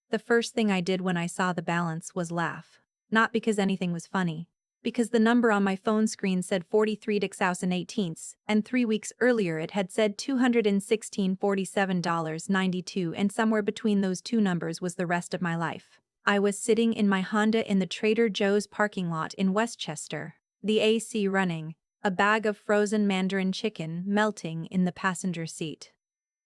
The first thing I did when I saw the balance was laugh. Not because anything was funny. Because the number on my phone screen said 43,018, and 3 weeks earlier it had said $216.47.92, and somewhere between those two numbers was the rest of my life. I was sitting in my Honda in the Trader Joe's parking lot in Westchester, the AC running, a bag of frozen mandarin chicken melting in the passenger seat.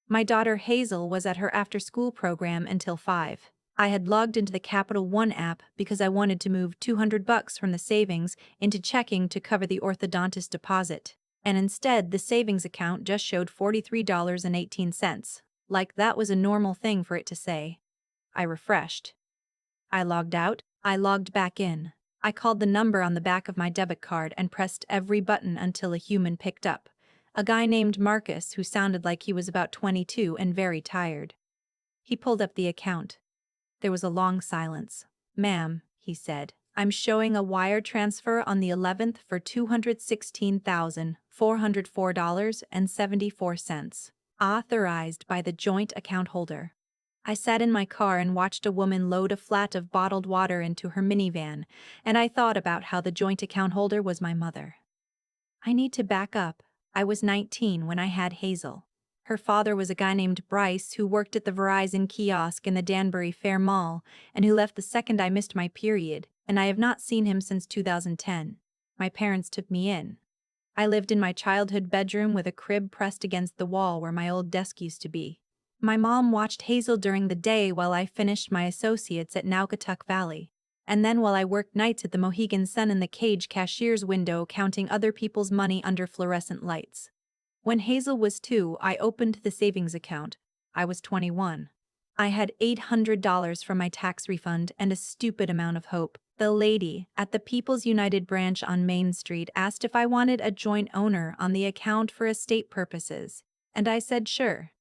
My daughter Hazel was at her after-school program until 5. I had logged into the Capital One app because I wanted to move $200 from the savings into checking to cover the orthodontist deposit, and instead the savings account just showed $43.18, like that was a normal thing for it to say. I refreshed. I logged out, I logged back in. I called the number on the back of my debit card and pressed every button until a human picked up. A guy named Marcus who sounded like he was about 22 and very tired. He pulled up the account. There was a long silence. "Ma'am," he said, "I'm showing a wire transfer on the 11th for $216,404.74. Authorized by the joint account holder." I sat in my car and watched a woman load a flat of bottled water into her minivan, and I thought about how the joint account holder was my mother. I need to back up. I was 19 when I had Hazel. Her father was a guy named Bryce who worked at the Verizon kiosk in the Danbury Fair Mall and who left the second I missed my period, and I have not seen him since 2010. My parents took me in. I lived in my childhood bedroom with a crib pressed against the wall where my old desk used to be. My mom watched Hazel during the day while I finished my associates at Naugatuck Valley, and then while I worked nights at the Mohegan Sun in the cage cashier's window counting other people's money under fluorescent lights. When Hazel was 2, I opened the savings account. I was 21. I had $800 from my tax refund and a stupid amount of hope. The lady at the People's United branch on Main Street asked if I wanted a joint owner on the account for estate purposes, and I said sure.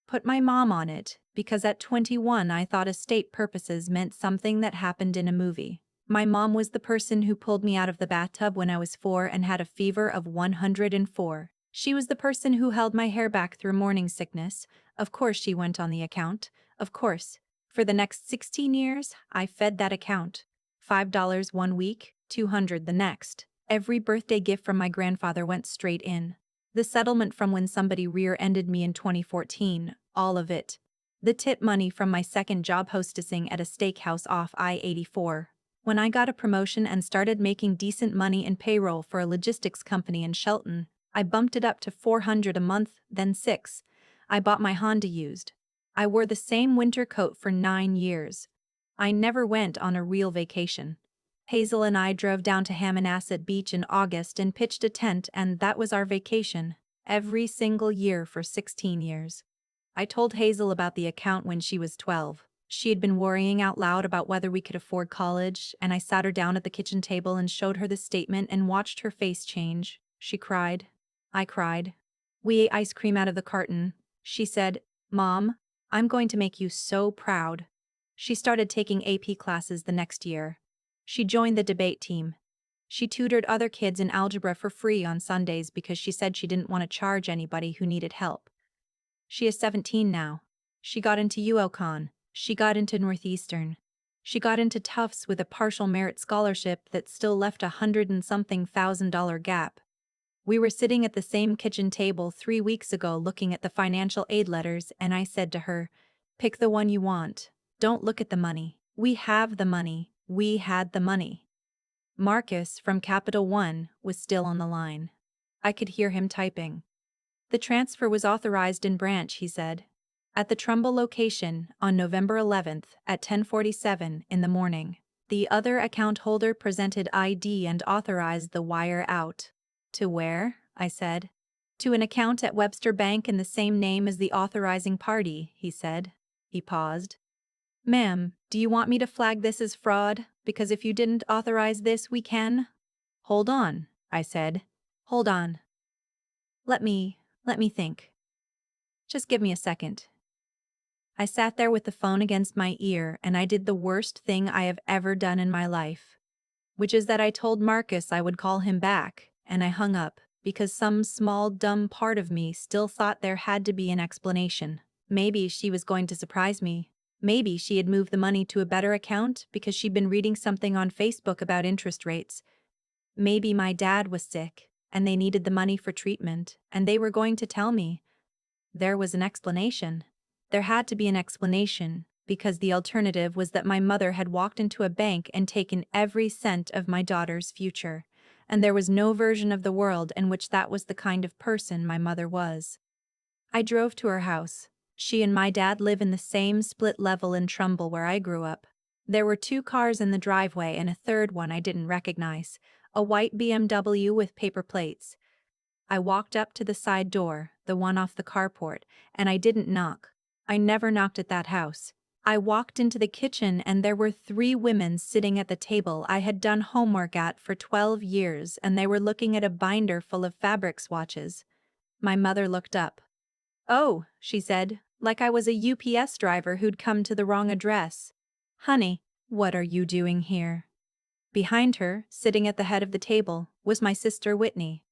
Put my mom on it, because at 21 I thought estate purposes meant something that happened in a movie. My mom was the person who pulled me out of the bathtub when I was 4 and had a fever of 104. She was the person who held my hair back through morning sickness. Of course she went on the account. Of course. For the next 16 years, I fed that account. $5 one week, $200 the next. Every birthday gift from my grandfather went straight in. The settlement from when somebody rear-ended me in 2014, all of it. The tip money from my second job hostessing at a steakhouse off I-84. When I got a promotion and started making decent money in payroll for a logistics company in Shelton, I bumped it up to $400 a month, then $6. I bought my Honda used. I wore the same winter coat for 9 years. I never went on a real vacation. Hazel and I drove down to Hammonasset Beach in August and pitched a tent, and that was our vacation, every single year for 16 years. I told Hazel about the account when she was 12. She had been worrying out loud about whether we could afford college, and I sat her down at the kitchen table and showed her the statement and watched her face change. She cried. I cried. We ate ice cream out of the carton. She said, "Mom, I'm going to make you so proud." She started taking AP classes the next year. She joined the debate team. She tutored other kids in algebra for free on Sundays because she said she didn't want to charge anybody who needed help. She is 17 now. She got into UOCon. She got into Northeastern. She got into Tufts with a partial merit scholarship that still left $100,000 gap. We were sitting at the same kitchen table 3 weeks ago looking at the financial aid letters, and I said to her, "Pick the one you want. Don't look at the money. We have the money. We had the money." Marcus from Capital One was still on the line. I could hear him typing. "The transfer was authorized in branch," he said. "At the Trumbull location on November 11th at 10:47 in the morning. The other account holder presented ID and authorized the wire out." "To where?" I said. "To an account at Webster Bank in the same name as the authorizing party," he said. He paused. "Ma'am, do you want me to flag this as fraud? Because if you didn't authorize this, we can?" "Hold on," I said. "Hold on. Let me think. Just give me a second." I sat there with the phone against my ear and I did the worst thing I have ever done in my life, which is that I told Marcus I would call him back, and I hung up, because some small dumb part of me still thought there had to be an explanation. Maybe she was going to surprise me. Maybe she had moved the money to a better account because she'd been reading something on Facebook about interest rates. Maybe my dad was sick, and they needed the money for treatment, and they were going to tell me. There was an explanation. There had to be an explanation, because the alternative was that my mother had walked into a bank and taken every cent of my daughter's future, and there was no version of the world in which that was the kind of person my mother was. I drove to her house. She and my dad live in the same split level in Trumbull where I grew up. There were 2 cars in the driveway and a third one I didn't recognize, a white BMW with paper plates. I walked up to the side door, the one off the carport, and I didn't knock. I never knocked at that house. I walked into the kitchen and there were 3 women sitting at the table I had done homework at for 12 years, and they were looking at a binder full of fabric swatches. My mother looked up. "Oh," she said, like I was a UPS driver who'd come to the wrong address. "Honey, what are you doing here?" Behind her, sitting at the head of the table, was my sister Whitney.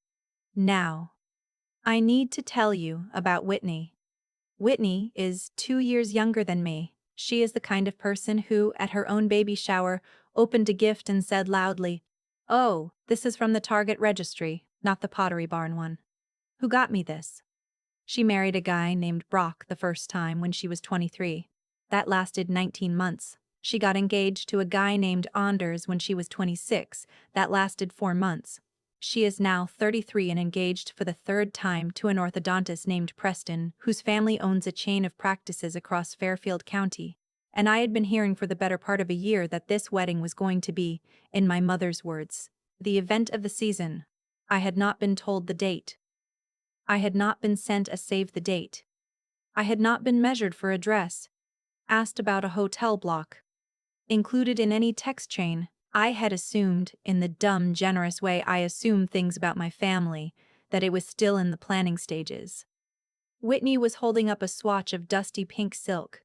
Now, I need to tell you about Whitney. Whitney is 2 years younger than me. She is the kind of person who, at her own baby shower, opened a gift and said loudly, "Oh, this is from the Target registry, not the Pottery Barn one." Who got me this? She married a guy named Brock the first time when she was 23. That lasted 19 months. She got engaged to a guy named Anders when she was 26. That lasted 4 months. She is now 33 and engaged for the 3rd time to an orthodontist named Preston, whose family owns a chain of practices across Fairfield County. And I had been hearing for the better part of a year that this wedding was going to be, in my mother's words, the event of the season. I had not been told the date. I had not been sent a save the date. I had not been measured for a dress, asked about a hotel block, included in any text chain. I had assumed, in the dumb, generous way I assume things about my family, that it was still in the planning stages. Whitney was holding up a swatch of dusty pink silk.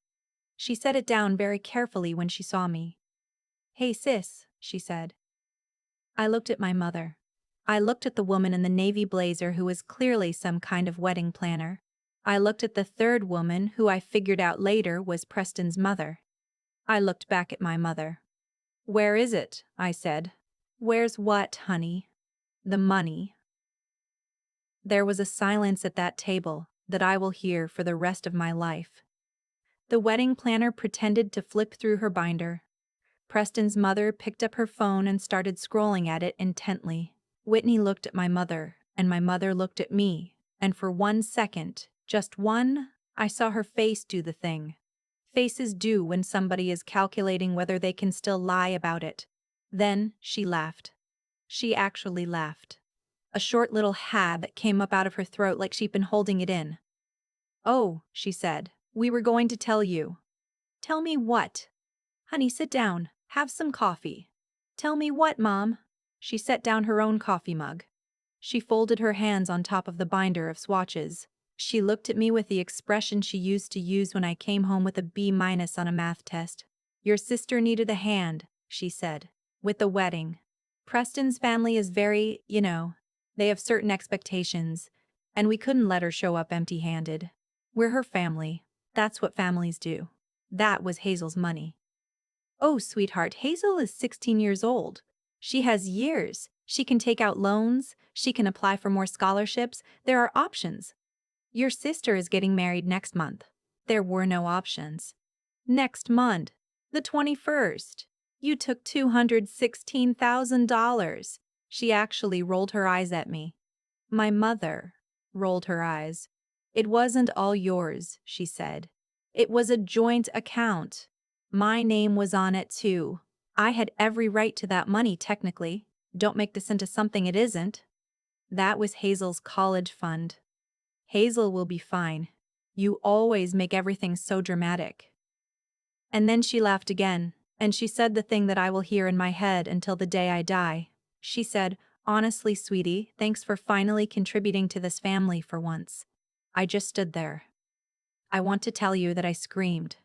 She set it down very carefully when she saw me. "Hey sis," she said. I looked at my mother. I looked at the woman in the navy blazer who was clearly some kind of wedding planner. I looked at the third woman who I figured out later was Preston's mother. I looked back at my mother. "Where is it?" I said. "Where's what, honey?" "The money." There was a silence at that table that I will hear for the rest of my life. The wedding planner pretended to flip through her binder. Preston's mother picked up her phone and started scrolling at it intently. Whitney looked at my mother, and my mother looked at me, and for 1 second, just one, I saw her face do the thing faces do when somebody is calculating whether they can still lie about it. Then she laughed. She actually laughed. A short little "ha" that came up out of her throat like she'd been holding it in. "Oh," she said, "we were going to tell you." "Tell me what?" "Honey, sit down. Have some coffee." "Tell me what, Mom?" She set down her own coffee mug. She folded her hands on top of the binder of swatches. She looked at me with the expression she used to use when I came home with a B- on a math test. "Your sister needed a hand," she said, "with the wedding. Preston's family is very, they have certain expectations, and we couldn't let her show up empty-handed. We're her family. That's what families do." That was Hazel's money. "Oh, sweetheart, Hazel is 16 years old. She has years. She can take out loans. She can apply for more scholarships. There are options. Your sister is getting married next month." There were no options. "Next month. The 21st. You took $216,000. She actually rolled her eyes at me. My mother rolled her eyes. "It wasn't all yours," she said. "It was a joint account. My name was on it too. I had every right to that money technically. Don't make this into something it isn't. That was Hazel's college fund. Hazel will be fine. You always make everything so dramatic." And then she laughed again, and she said the thing that I will hear in my head until the day I die. She said, "Honestly, sweetie, thanks for finally contributing to this family for once." I just stood there. I want to tell you that I screamed.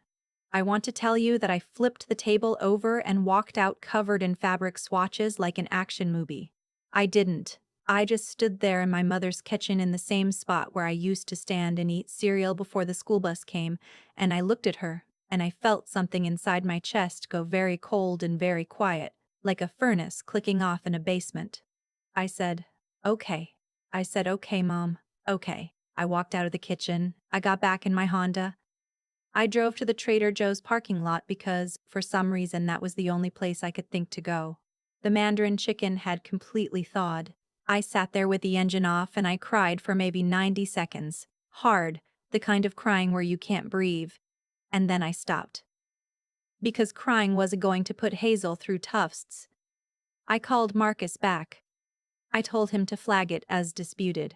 I want to tell you that I flipped the table over and walked out covered in fabric swatches like an action movie. I didn't. I just stood there in my mother's kitchen in the same spot where I used to stand and eat cereal before the school bus came, and I looked at her. and I felt something inside my chest go very cold and very quiet, like a furnace clicking off in a basement. I said, "Okay." I said, "Okay, Mom, okay." I walked out of the kitchen. I got back in my Honda. I drove to the Trader Joe's parking lot because, for some reason, that was the only place I could think to go. The Mandarin chicken had completely thawed. I sat there with the engine off and I cried for maybe 90 seconds. Hard, the kind of crying where you can't breathe. And then I stopped. Because crying wasn't going to put Hazel through Tufts. I called Marcus back. I told him to flag it as disputed.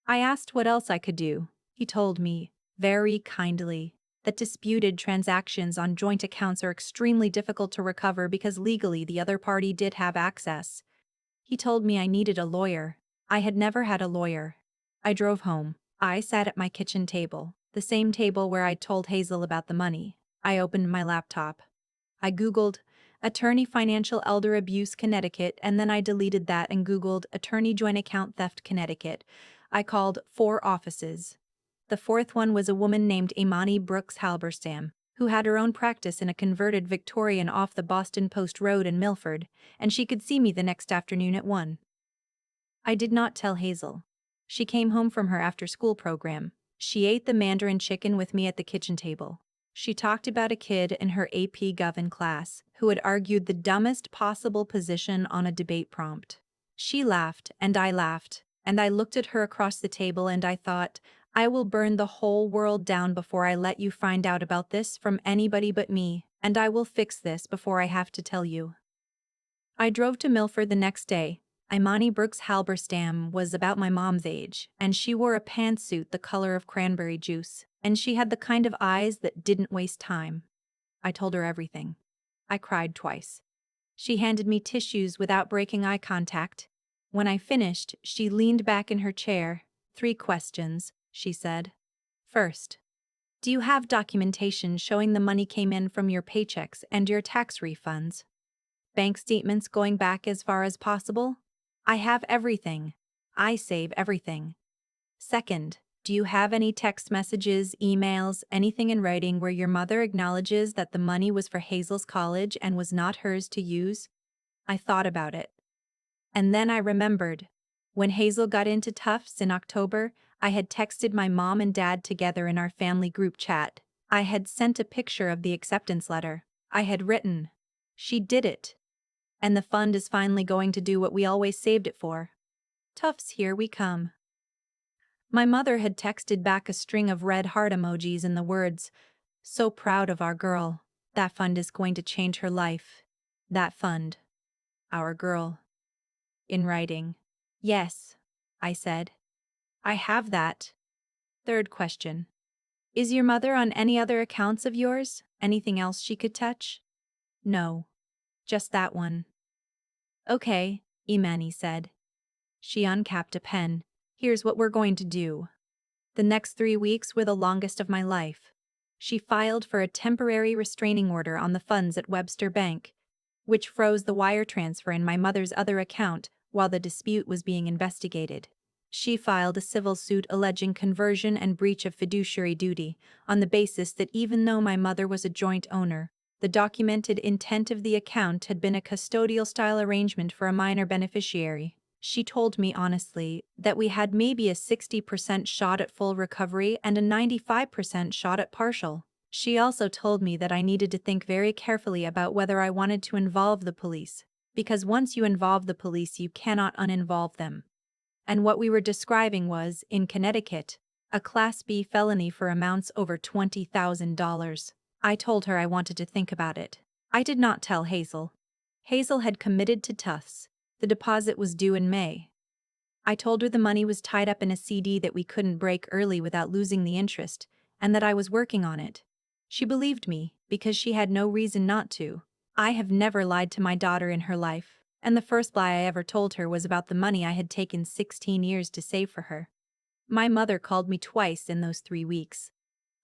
I asked what else I could do. He told me, very kindly, that disputed transactions on joint accounts are extremely difficult to recover because legally the other party did have access. He told me I needed a lawyer. I had never had a lawyer. I drove home. I sat at my kitchen table, the same table where I'd told Hazel about the money. I opened my laptop. I Googled Attorney Financial Elder Abuse Connecticut, and then I deleted that and Googled Attorney Joint Account Theft Connecticut. I called 4 offices. The fourth one was a woman named Imani Brooks Halberstam, who had her own practice in a converted Victorian off the Boston Post Road in Milford, and she could see me the next afternoon at 1. I did not tell Hazel. She came home from her after-school program. She ate the Mandarin chicken with me at the kitchen table. She talked about a kid in her AP Govern class who had argued the dumbest possible position on a debate prompt. She laughed, and I looked at her across the table and I thought, I will burn the whole world down before I let you find out about this from anybody but me, and I will fix this before I have to tell you. I drove to Milford the next day. Imani Brooks Halberstam was about my mom's age, and she wore a pantsuit the color of cranberry juice, and she had the kind of eyes that didn't waste time. I told her everything. I cried twice. She handed me tissues without breaking eye contact. When I finished, she leaned back in her chair. 3 questions, she said. First, do you have documentation showing the money came in from your paychecks and your tax refunds? Bank statements going back as far as possible? I have everything. I save everything. Second, do you have any text messages, emails, anything in writing where your mother acknowledges that the money was for Hazel's college and was not hers to use? I thought about it. And then I remembered. When Hazel got into Tufts in October, I had texted my mom and dad together in our family group chat. I had sent a picture of the acceptance letter. I had written, "She did it. And the fund is finally going to do what we always saved it for. Tufts, here we come." My mother had texted back a string of red heart emojis and the words, "So proud of our girl. That fund is going to change her life. That fund. Our girl." In writing. "Yes," I said. "I have that." Third question. Is your mother on any other accounts of yours? Anything else she could touch? No. Just that one. Okay, Imani said. She uncapped a pen. Here's what we're going to do. The next 3 weeks were the longest of my life. She filed for a temporary restraining order on the funds at Webster Bank, which froze the wire transfer in my mother's other account while the dispute was being investigated. She filed a civil suit alleging conversion and breach of fiduciary duty on the basis that even though my mother was a joint owner, the documented intent of the account had been a custodial-style arrangement for a minor beneficiary. She told me honestly that we had maybe a 60% shot at full recovery and a 95% shot at partial. She also told me that I needed to think very carefully about whether I wanted to involve the police, because once you involve the police you cannot uninvolve them. And what we were describing was, in Connecticut, a Class B felony for amounts over $20,000. I told her I wanted to think about it. I did not tell Hazel. Hazel had committed to Tufts. The deposit was due in May. I told her the money was tied up in a CD that we couldn't break early without losing the interest, and that I was working on it. She believed me, because she had no reason not to. I have never lied to my daughter in her life, and the first lie I ever told her was about the money I had taken 16 years to save for her. My mother called me twice in those 3 weeks.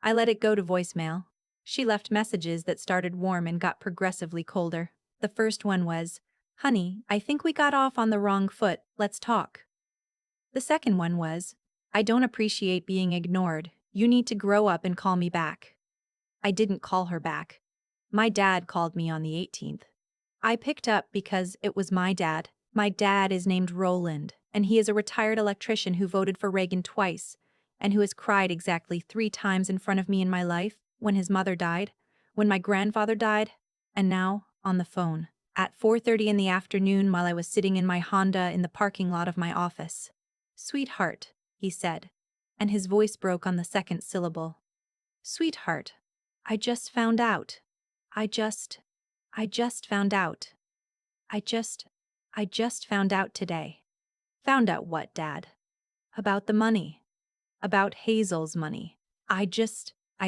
I let it go to voicemail. She left messages that started warm and got progressively colder. The first one was, "Honey, I think we got off on the wrong foot, let's talk." The second one was, "I don't appreciate being ignored, you need to grow up and call me back." I didn't call her back. My dad called me on the 18th. I picked up because it was my dad. My dad is named Roland, and he is a retired electrician who voted for Reagan twice, and who has cried exactly 3 times in front of me in my life, when his mother died, when my grandfather died, and now, on the phone, at 4:30 in the afternoon while I was sitting in my Honda in the parking lot of my office. "Sweetheart," he said, and his voice broke on the second syllable. "Sweetheart, I just found out. I just found out. I just, I just found out today." "Found out what, Dad?" "About the money. About Hazel's money. I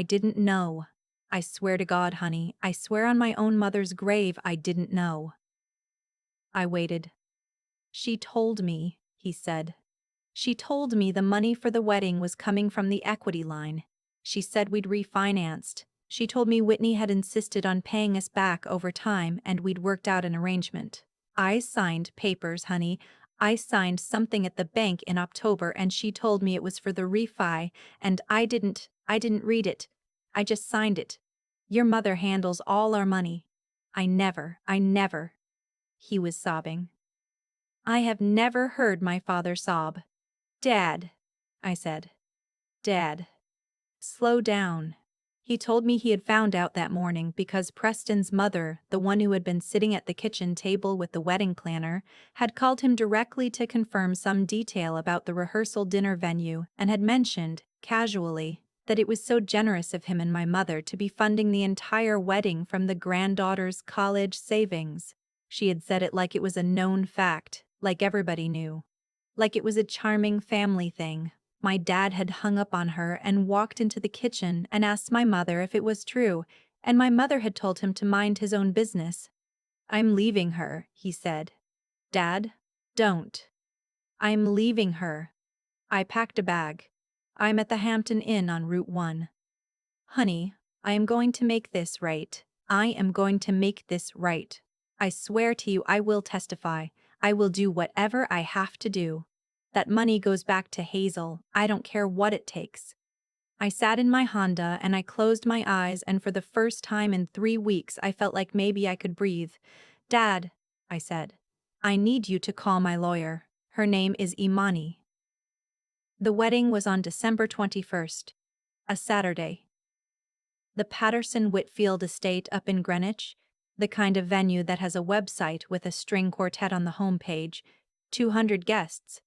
didn't know. I swear to God, honey, I swear on my own mother's grave I didn't know." I waited. "She told me," he said. "She told me the money for the wedding was coming from the equity line. She said we'd refinanced. She told me Whitney had insisted on paying us back over time and we'd worked out an arrangement. I signed papers, honey. I signed something at the bank in October and she told me it was for the refi, and I didn't read it. I just signed it. Your mother handles all our money. I never. He was sobbing. I have never heard my father sob. "Dad," I said. "Dad, slow down." He told me he had found out that morning because Preston's mother, the one who had been sitting at the kitchen table with the wedding planner, had called him directly to confirm some detail about the rehearsal dinner venue and had mentioned, casually, that it was so generous of him and my mother to be funding the entire wedding from the granddaughter's college savings. She had said it like it was a known fact, like everybody knew. Like it was a charming family thing. My dad had hung up on her and walked into the kitchen and asked my mother if it was true, and my mother had told him to mind his own business. "I'm leaving her," he said. "Dad, don't." "I'm leaving her." I packed a bag. "I'm at the Hampton Inn on Route 1. Honey, I am going to make this right. I am going to make this right. I swear to you I will testify. I will do whatever I have to do. That money goes back to Hazel. I don't care what it takes." I sat in my Honda and I closed my eyes, and for the first time in 3 weeks I felt like maybe I could breathe. "Dad," I said, "I need you to call my lawyer. Her name is Imani." The wedding was on December 21st, a Saturday. The Patterson-Whitfield estate up in Greenwich, the kind of venue that has a website with a string quartet on the homepage, 200 guests,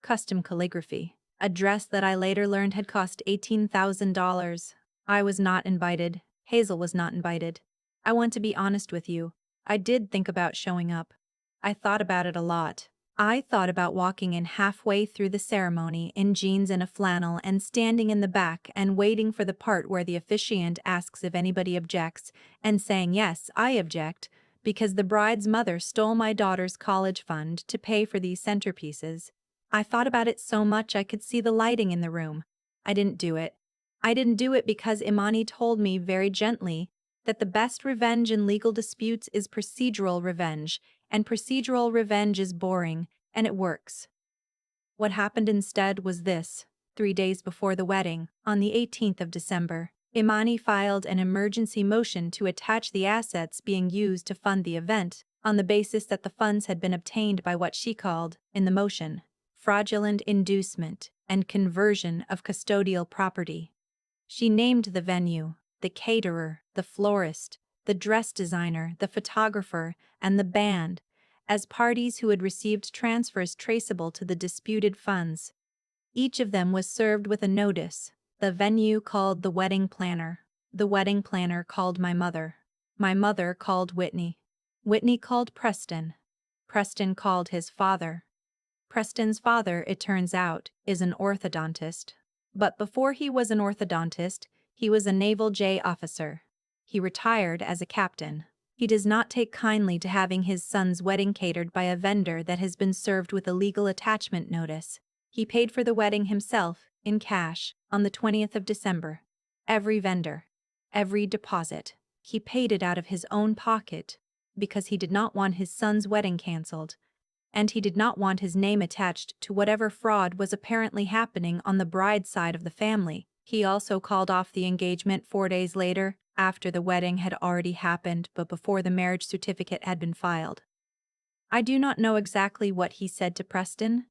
custom calligraphy, a dress that I later learned had cost $18,000. I was not invited. Hazel was not invited. I want to be honest with you. I did think about showing up. I thought about it a lot. I thought about walking in halfway through the ceremony in jeans and a flannel and standing in the back and waiting for the part where the officiant asks if anybody objects and saying, "Yes, I object, because the bride's mother stole my daughter's college fund to pay for these centerpieces." I thought about it so much I could see the lighting in the room. I didn't do it. I didn't do it because Imani told me very gently that the best revenge in legal disputes is procedural revenge, and procedural revenge is boring, and it works. What happened instead was this. 3 days before the wedding, on the 18th of December, Imani filed an emergency motion to attach the assets being used to fund the event, on the basis that the funds had been obtained by what she called, in the motion, fraudulent inducement and conversion of custodial property. She named the venue, the caterer, the florist, the dress designer, the photographer, and the band as parties who had received transfers traceable to the disputed funds. Each of them was served with a notice. The venue called the wedding planner. The wedding planner called my mother. My mother called Whitney. Whitney called Preston. Preston called his father. Preston's father, it turns out, is an orthodontist. But before he was an orthodontist, he was a Naval J officer. He retired as a captain. He does not take kindly to having his son's wedding catered by a vendor that has been served with a legal attachment notice. He paid for the wedding himself, in cash, on the 20th of December. Every vendor. Every deposit. He paid it out of his own pocket, because he did not want his son's wedding cancelled, and he did not want his name attached to whatever fraud was apparently happening on the bride's side of the family. He also called off the engagement 4 days later, after the wedding had already happened but before the marriage certificate had been filed. I do not know exactly what he said to Preston.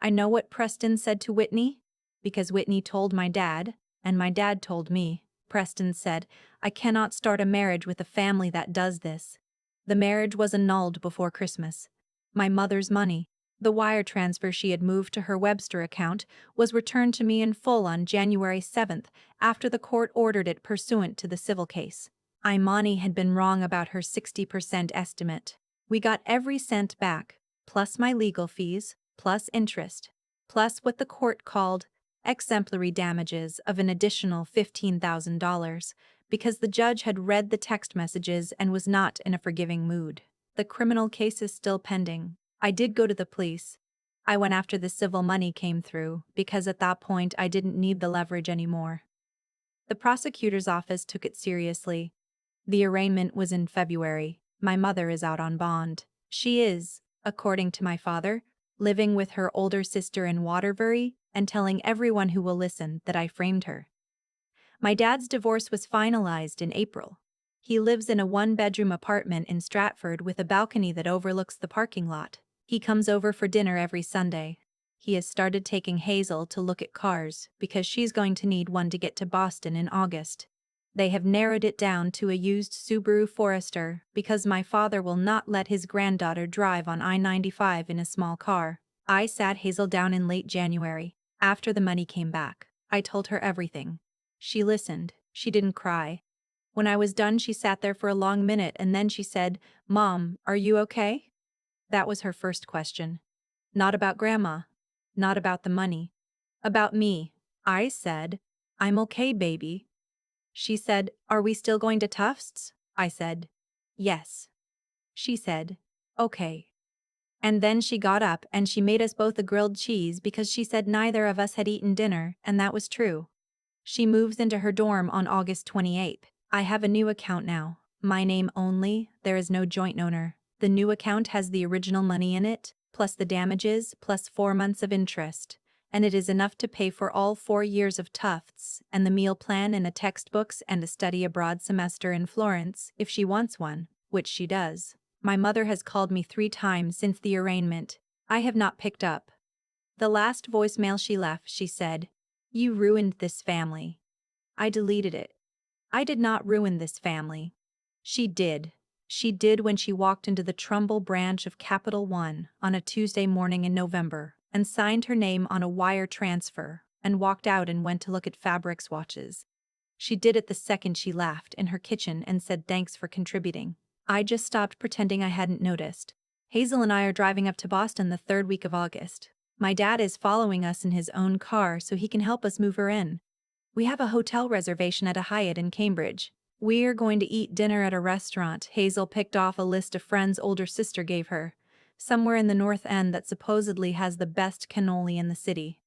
I know what Preston said to Whitney, because Whitney told my dad, and my dad told me. Preston said, "I cannot start a marriage with a family that does this." The marriage was annulled before Christmas. My mother's money, the wire transfer she had moved to her Webster account, was returned to me in full on January 7th after the court ordered it pursuant to the civil case. Imani had been wrong about her 60% estimate. We got every cent back, plus my legal fees, plus interest, plus what the court called exemplary damages of an additional $15,000, because the judge had read the text messages and was not in a forgiving mood. The criminal case is still pending. I did go to the police. I went after the civil money came through, because at that point I didn't need the leverage anymore. The prosecutor's office took it seriously. The arraignment was in February. My mother is out on bond. She is, according to my father, living with her older sister in Waterbury and telling everyone who will listen that I framed her. My dad's divorce was finalized in April. He lives in a one-bedroom apartment in Stratford with a balcony that overlooks the parking lot. He comes over for dinner every Sunday. He has started taking Hazel to look at cars because she's going to need one to get to Boston in August. They have narrowed it down to a used Subaru Forester because my father will not let his granddaughter drive on I-95 in a small car. I sat Hazel down in late January, after the money came back. I told her everything. She listened. She didn't cry. When I was done, she sat there for a long minute and then she said, "Mom, are you okay?" That was her first question. Not about Grandma. Not about the money. About me. I said, "I'm okay, baby." She said, "Are we still going to Tufts?" I said, "Yes." She said, "Okay." And then she got up and she made us both a grilled cheese because she said neither of us had eaten dinner, and that was true. She moves into her dorm on August 28th. I have a new account now. My name only, there is no joint owner. The new account has the original money in it, plus the damages, plus 4 months of interest. And it is enough to pay for all 4 years of Tufts, and the meal plan and the textbooks and a study abroad semester in Florence, if she wants one, which she does. My mother has called me 3 times since the arraignment. I have not picked up. The last voicemail she left, she said, "You ruined this family." I deleted it. I did not ruin this family. She did. She did when she walked into the Trumbull branch of Capital One on a Tuesday morning in November and signed her name on a wire transfer and walked out and went to look at fabric swatches. She did it the second she laughed in her kitchen and said thanks for contributing. I just stopped pretending I hadn't noticed. Hazel and I are driving up to Boston the 3rd week of August. My dad is following us in his own car so he can help us move her in. We have a hotel reservation at a Hyatt in Cambridge. We're going to eat dinner at a restaurant Hazel picked off a list a friend's older sister gave her, somewhere in the North End that supposedly has the best cannoli in the city.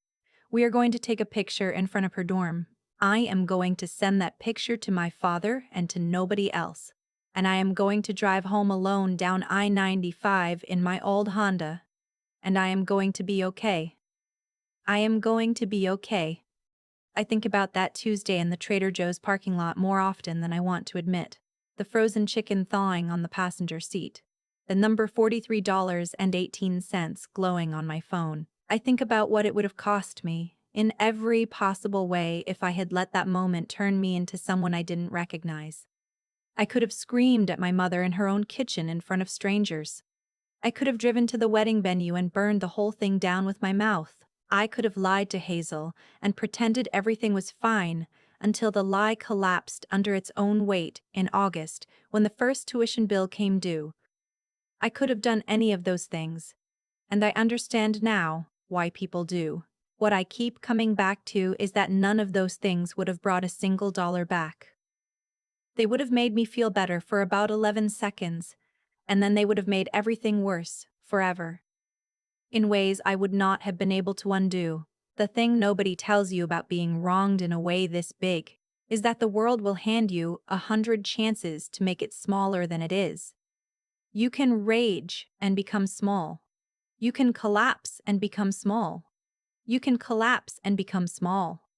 We are going to take a picture in front of her dorm. I am going to send that picture to my father and to nobody else. And I am going to drive home alone down I-95 in my old Honda. And I am going to be okay. I am going to be okay. I think about that Tuesday in the Trader Joe's parking lot more often than I want to admit. The frozen chicken thawing on the passenger seat. The number $43.18 glowing on my phone. I think about what it would have cost me, in every possible way, if I had let that moment turn me into someone I didn't recognize. I could have screamed at my mother in her own kitchen in front of strangers. I could have driven to the wedding venue and burned the whole thing down with my mouth. I could have lied to Hazel and pretended everything was fine until the lie collapsed under its own weight in August when the first tuition bill came due. I could have done any of those things, and I understand now why people do. What I keep coming back to is that none of those things would have brought a single dollar back. They would have made me feel better for about 11 seconds, and then they would have made everything worse forever. In ways I would not have been able to undo. The thing nobody tells you about being wronged in a way this big is that the world will hand you 100 chances to make it smaller than it is. You can rage and become small. You can collapse and become small. You can collapse and become small.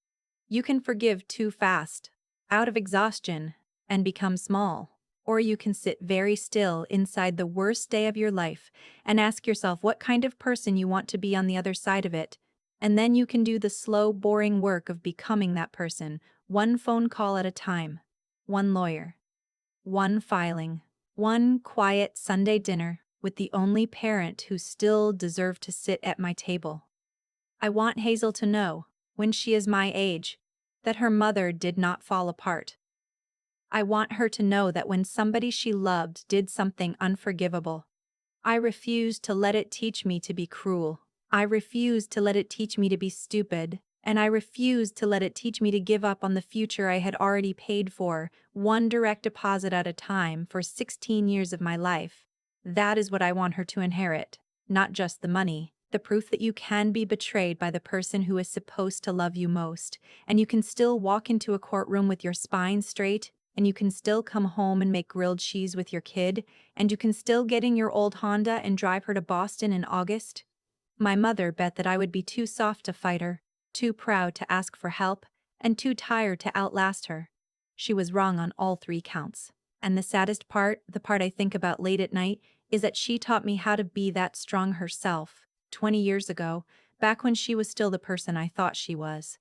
You can forgive too fast, out of exhaustion, and become small. Or you can sit very still inside the worst day of your life and ask yourself what kind of person you want to be on the other side of it. And then you can do the slow, boring work of becoming that person, one phone call at a time, one lawyer, one filing, one quiet Sunday dinner with the only parent who still deserved to sit at my table. I want Hazel to know, when she is my age, that her mother did not fall apart. I want her to know that when somebody she loved did something unforgivable, I refuse to let it teach me to be cruel. I refuse to let it teach me to be stupid, and I refuse to let it teach me to give up on the future I had already paid for, one direct deposit at a time, for 16 years of my life. That is what I want her to inherit, not just the money, the proof that you can be betrayed by the person who is supposed to love you most, and you can still walk into a courtroom with your spine straight, and you can still come home and make grilled cheese with your kid, and you can still get in your old Honda and drive her to Boston in August. My mother bet that I would be too soft to fight her, too proud to ask for help, and too tired to outlast her. She was wrong on all three counts. And the saddest part, the part I think about late at night, is that she taught me how to be that strong herself, 20 years ago, back when she was still the person I thought she was.